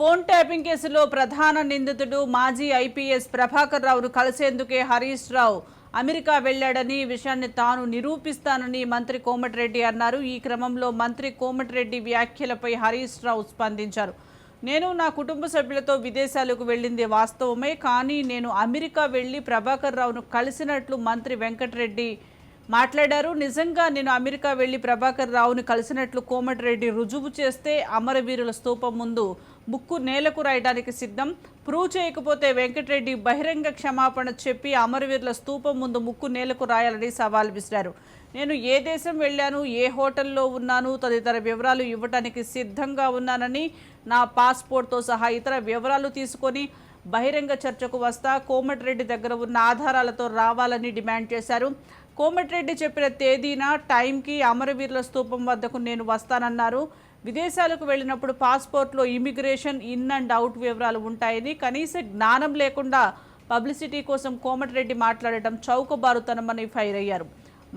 Phone tapping కేసులో ప్రధాన నిందితుడు మాజీ ఐపీఎస్ ప్రభాకర్ రావును కలిసేందుకే హరీష్ రావు అమెరికా వెళ్లాడని విషయాన్ని తాను నిరూపిస్తానని మంత్రి కోమటిరెడ్డి అన్నారు. ఈ క్రమంలో మంత్రి కోమటిరెడ్డి వ్యాఖ్యలపై హరీష్ రావు స్పందించారు. నేను నా కుటుంబ సభ్యులతో విదేశాలకు వెళ్ళింది వాస్తవమే, కానీ నేను అమెరికా వెళ్లి ప్రభాకర్ రావును కలిసినట్లు మంత్రి వెంకటరెడ్డి మాట్లాడారు. నిజంగా నేను అమెరికా వెళ్లి ప్రభాకర్ రావుని కలిసినట్లు కోమటిరెడ్డి రుజువు చేస్తే అమరవీరుల స్తూపం ముందు ముక్కు నేలకు రాయడానికి సిద్ధం. ప్రూవ్ చేయకపోతే వెంకటరెడ్డి బహిరంగ క్షమాపణ చెప్పి అమరవీరుల స్తూపం ముందు ముక్కు నేలకు రాయాలని సవాల్ విసిరారు. నేను ఏ దేశం వెళ్ళాను, ఏ హోటల్లో ఉన్నాను తదితర వివరాలు ఇవ్వడానికి సిద్ధంగా ఉన్నానని, నా పాస్పోర్ట్తో సహా ఇతర వివరాలు తీసుకొని బహిరంగ చర్చకు వస్తా, కోమటిరెడ్డి దగ్గర ఉన్న ఆధారాలతో రావాలని డిమాండ్ చేశారు. కోమటిరెడ్డి చెప్పిన తేదీన టైంకి అమరవీరుల స్తూపం వద్దకు నేను వస్తానన్నారు. విదేశాలకు వెళ్ళినప్పుడు పాస్పోర్ట్లో ఇమిగ్రేషన్, ఇన్ అండ్ అవుట్ వివరాలు ఉంటాయని, కనీస జ్ఞానం లేకుండా పబ్లిసిటీ కోసం కోమటిరెడ్డి మాట్లాడటం చౌకబారుతనమని ఫైర్ అయ్యారు.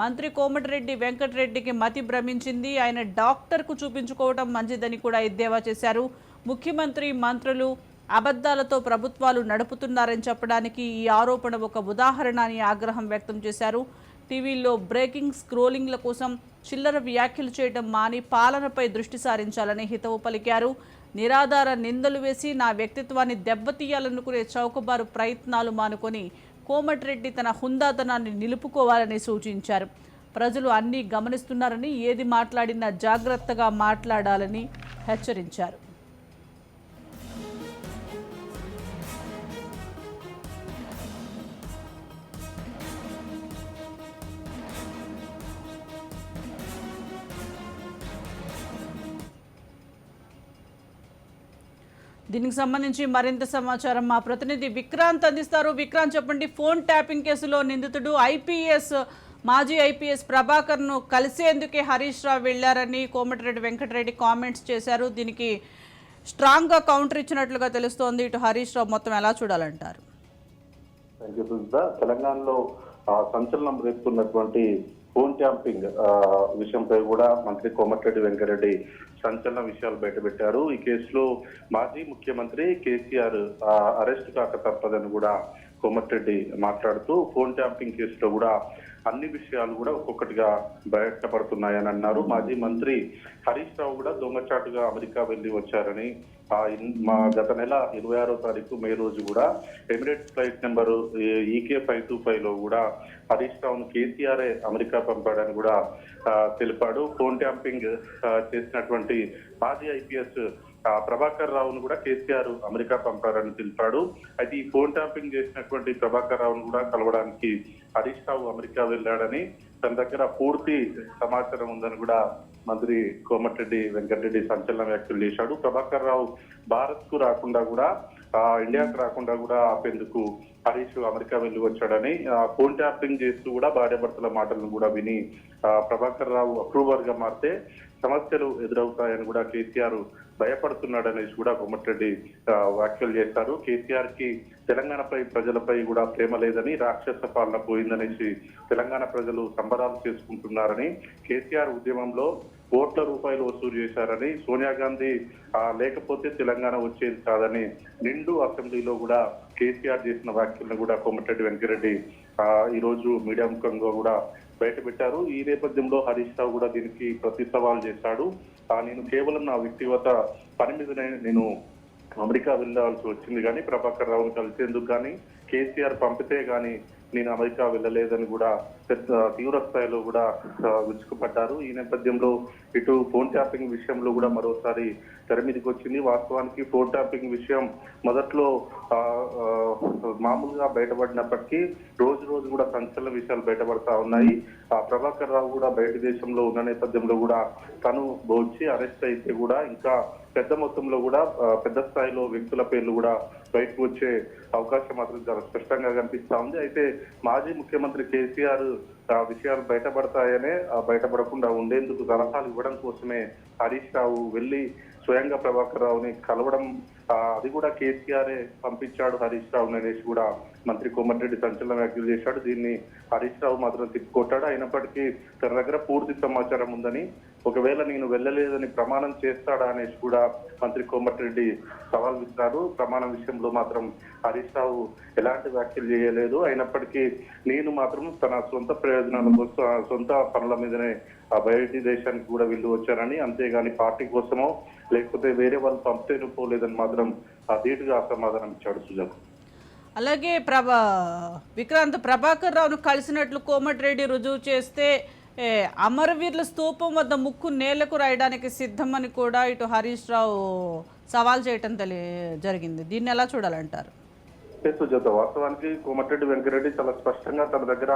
మంత్రి కోమటిరెడ్డి వెంకటరెడ్డికి మతి భ్రమించింది, ఆయన డాక్టర్కు చూపించుకోవడం మంచిదని కూడా ఎద్దేవా చేశారు. ముఖ్యమంత్రి, మంత్రులు అబద్ధాలతో ప్రభుత్వాలు నడుపుతున్నారని చెప్పడానికి ఈ ఆరోపణ ఒక ఉదాహరణ అని ఆగ్రహం వ్యక్తం చేశారు. టీవీల్లో బ్రేకింగ్, స్క్రోలింగ్ల కోసం చిల్లర వ్యాఖ్యలు చేయడం మాని పాలనపై దృష్టి సారించాలని హితవు పలికారు. నిరాధార నిందలు వేసి నా వ్యక్తిత్వాన్ని దెబ్బతీయాలనుకునే చౌకబారు ప్రయత్నాలు మానుకొని కోమటిరెడ్డి తన హుందాతనాన్ని నిలుపుకోవాలని సూచించారు. ప్రజలు అన్నీ గమనిస్తున్నారని, ఏది మాట్లాడినా జాగ్రత్తగా మాట్లాడాలని హెచ్చరించారు. దీనికి సంబంధించి మరింత సమాచారం మా ప్రతినిధి విక్రాంత్ అందిస్తారు. విక్రాంత్, చెప్పండి. ఫోన్ ట్యాపింగ్ కేసులో నిందితుడు మాజీ ఐపీఎస్ ప్రభాకర్ను కలిసేందుకే హరీష్ రావు వెళ్లారని కోమటిరెడ్డి వెంకటరెడ్డి కామెంట్స్ చేశారు. దీనికి స్ట్రాంగ్గా కౌంటర్ ఇచ్చినట్లుగా తెలుస్తోంది. ఇటు హరీష్ రావు మొత్తం ఎలా చూడాలంటారు? తెలంగాణలో సంచలనం రేపుతున్నటువంటి ఫోన్ ట్యాంపింగ్ విషయంపై కూడా మంత్రి కోమటిరెడ్డి వెంకటరెడ్డి సంచలన విషయాలు బయటపెట్టారు. ఈ కేసులో మాజీ ముఖ్యమంత్రి కేసీఆర్ అరెస్ట్ కాక తప్పదని కూడా కోమటిరెడ్డి మాట్లాడుతూ, ఫోన్ ట్యాంపింగ్ కేసులో కూడా అన్ని విషయాలు కూడా ఒక్కొక్కటిగా బయటపడుతున్నాయని అన్నారు. మాజీ మంత్రి హరీష్ రావు కూడా దొంగచాటుగా అమెరికా వెళ్లి వచ్చారని, గత నెల 26వ తారీఖు మే రోజు కూడా ఎమిరేట్స్ ఫ్లైట్ నెంబరు EK525 లో కూడా హరీష్ రావును కేసీఆర్ అమెరికా పంపాడని కూడా తెలిపాడు. ఫోన్ ట్యాంపింగ్ చేసినటువంటి మాజీ ఐపీఎస్ ప్రభాకర్ రావును కూడా కేసీఆర్ అమెరికా పంపారని తెలిపాడు. అయితే ఈ ఫోన్ ట్యాంపింగ్ చేసినటువంటి ప్రభాకర్ రావును కూడా కలవడానికి హరీష్ రావు అమెరికా వెళ్ళాడని, తన దగ్గర పూర్తి సమాచారం ఉందని కూడా మంత్రి కోమటిరెడ్డి వెంకటరెడ్డి సంచలన వ్యాఖ్యలు చేశాడు. ప్రభాకర్ రావు భారత్ కు రాకుండా కూడా, ఇండియాకు రాకుండా కూడా ఆపేందుకు హరీష్ అమెరికా వెళ్ళి వచ్చాడని, ఫోన్ ట్యాపింగ్ చేస్తూ కూడా భార్యాభర్తల మాటలను కూడా విని ప్రభాకర్ రావు అప్రూవర్ గా మారితే సమస్యలు ఎదురవుతాయని కూడా కేసీఆర్ భయపడుతున్నాడనేసి కూడా కోమటిరెడ్డి వ్యాఖ్యలు చేశారు. కేసీఆర్ కి తెలంగాణపై, ప్రజలపై కూడా ప్రేమ లేదని, రాక్షస పాలన పోయిందనేసి తెలంగాణ ప్రజలు సంబరాలు చేసుకుంటున్నారని, కేసీఆర్ ఉద్యమంలో కోట్ల రూపాయలు వసూలు చేశారని, సోనియా గాంధీ లేకపోతే తెలంగాణ వచ్చేది కాదని నిండు అసెంబ్లీలో కూడా కేసీఆర్ చేసిన వ్యాఖ్యలను కూడా కోమటిరెడ్డి వెంకటరెడ్డి ఈ రోజు మీడియా ముఖంగా కూడా బయటపెట్టారు. ఈ నేపథ్యంలో హరీష్ రావు కూడా దీనికి ప్రతి సవాల్ చేశాడు. నేను కేవలం నా వ్యక్తిగత పని మీదనే నేను అమెరికా వెళ్ళాల్సి వచ్చింది, కానీ ప్రభాకర్ రావును కలిసేందుకు కానీ కేసీఆర్ పంపితే కానీ నేను అమెరికా వెళ్ళలేదని కూడా తీవ్ర స్థాయిలో కూడా విరుచుకుపడ్డారు. ఈ నేపథ్యంలో ఇటు ఫోన్ ట్యాపింగ్ విషయంలో కూడా మరోసారి తెర మీదకి వచ్చింది. వాస్తవానికి ఫోన్ ట్యాపింగ్ విషయం మొదట్లో మామూలుగా బయటపడినప్పటికీ రోజు రోజు కూడా సంచలన విషయాలు బయటపడతా ఉన్నాయి. ప్రభాకర్ రావు కూడా బయట దేశంలో ఉన్న నేపథ్యంలో కూడా తను వచ్చి అరెస్ట్ అయితే కూడా ఇంకా పెద్ద మొత్తంలో కూడా పెద్ద స్థాయిలో వ్యక్తుల పేర్లు కూడా బయటకు వచ్చే అవకాశం మాత్రం చాలా స్పష్టంగా కనిపిస్తా ఉంది. అయితే మాజీ ముఖ్యమంత్రి కేసీఆర్ విషయాలు బయటపడతాయనే, బయటపడకుండా ఉండేందుకు సలహాలు ఇవ్వడం కోసమే హరీష్ రావు వెళ్లి స్వయంగా ప్రభాకర్ రావుని కలవడం, అది కూడా కేసీఆర్ పంపించాడు హరీష్ రావు అనేసి కూడా మంత్రి కోమటిరెడ్డి సంచలన వ్యాఖ్యలు చేశాడు. దీన్ని హరీష్ రావు మాత్రం తిప్పుకొట్టాడు. అయినప్పటికీ తన దగ్గర పూర్తి సమాచారం ఉందని, ఒకవేళ నేను వెళ్ళలేదని ప్రమాణం చేస్తాడా అనేసి కూడా మంత్రి కోమటిరెడ్డి సవాల్ విసిరారు. ప్రమాణం విషయంలో మాత్రం హరీష్ రావు ఎలాంటి వ్యాఖ్యలు చేయలేదు. అయినప్పటికీ నేను మాత్రం తన సొంత ప్రయోజనాల కోసం సొంత పనుల మీదనే బయటి దేశానికి కూడా వెళ్ళి వచ్చానని, అంతేగాని పార్టీ కోసమో లేకపోతే వేరే వాళ్ళు పంపితేనే పోలేదని మాత్రం ధీటుగా సమాధానం ఇచ్చాడు సుజాత. అలాగే విక్రాంత్ ప్రభాకర్ రావును కలిసినట్లు కోమటిరెడ్డి రుజువు చేస్తే అమరవీరుల స్తూపం వద్ద ముక్కు నేలకు రాయడానికి సిద్ధమని కూడా ఇటు హరీష్ రావు సవాల్ చేయటం జరిగింది. దీన్ని ఎలా చూడాలంటారు? సుజాత, వాస్తవానికి కోమటిరెడ్డి వెంకరెడ్డి చాలా స్పష్టంగా తన దగ్గర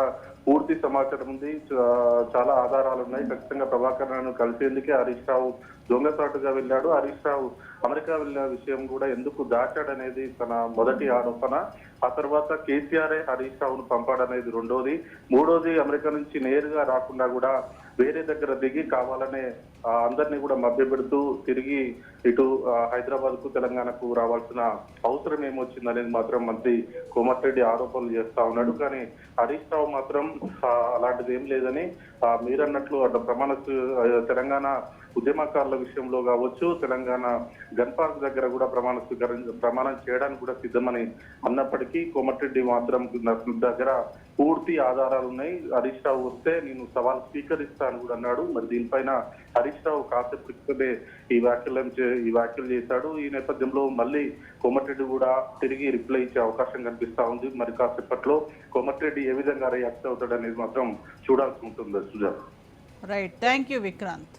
పూర్తి సమాచారం ఉంది, చాలా ఆధారాలు ఉన్నాయి. ఖచ్చితంగా ప్రభాకర్ రావును కలిసేందుకే హరీష్ రావు దొంగసాటుగా వెళ్ళాడు. హరీష్ రావు అమెరికా వెళ్ళిన విషయం కూడా ఎందుకు దాచాడనేది తన మొదటి ఆరోపణ. ఆ తర్వాత కేసీఆర్ఏ హరీష్ రావును పంపాడనేది రెండోది. మూడోది, అమెరికా నుంచి నేరుగా రాకుండా కూడా వేరే దగ్గర దిగి కావాలనే అందరినీ కూడా మభ్యపెడుతూ తిరిగి ఇటు హైదరాబాద్ కు తెలంగాణకు రావాల్సిన అవసరం ఏమొచ్చిందనేది మాత్రం మంత్రి కోమటిరెడ్డి ఆరోపణలు చేస్తా ఉన్నాడు. కానీ హరీష్ రావు మాత్రం అలాంటిది ఏం లేదని, మీరన్నట్లు అటు తెలంగాణ ఉద్యమకారుల విషయంలో కావచ్చు, తెలంగాణ గన్ పార్క్ దగ్గర కూడా ప్రమాణం చేయడానికి కూడా సిద్ధమని అన్నప్పటికీ కోమటిరెడ్డి మాత్రం దగ్గర పూర్తి ఆధారాలు ఉన్నాయి, హరీష్ రావు వస్తే నేను సవాల్ స్వీకరిస్తాను కూడా అన్నాడు. మరి దీనిపైన హరీష్ రావు కాసేపు క్రితమే ఈ వ్యాఖ్యలు చేశాడు. ఈ నేపథ్యంలో మళ్ళీ కోమటిరెడ్డి కూడా తిరిగి రిప్లై ఇచ్చే అవకాశం కనిపిస్తా ఉంది. మరి కాసేపట్లో కోమటిరెడ్డి ఏ విధంగా రియాక్ట్ అవుతాడు అనేది మాత్రం చూడాల్సి ఉంటుంది Sujatha. Right, thank you Vikrant.